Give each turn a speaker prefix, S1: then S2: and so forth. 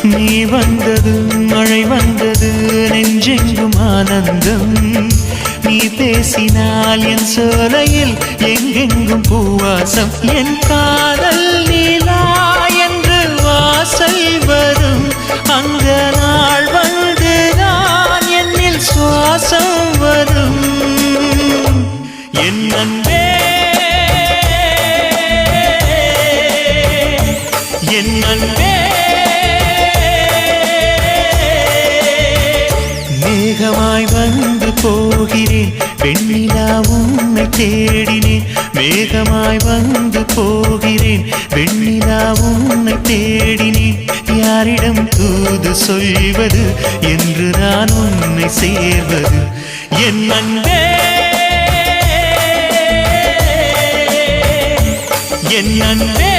S1: நீ வந்தது மழை வந்தது நெஞ்செங்கும் ஆனந்தம் நீ பேசினால் என் சோலையில் எங்கெங்கும் பூவாசம் என் காதல் நீலா என்று வாசல் வரும் அந்த நாள் வந்து நான் என்னில் சுவாசம் வரும் என் அன்பே என் அன்பே மேகமாய் வந்து போகிறேன் வெண்ணிலா உன்னை தேடினேன் மேகமாய் வந்து போகிறேன் வெண்ணிலா உன்னை தேடினேன் யாரிடம் தூது சொல்வது என்று நான் உன்னை சேர்வது என் அன்பே என் அன்பே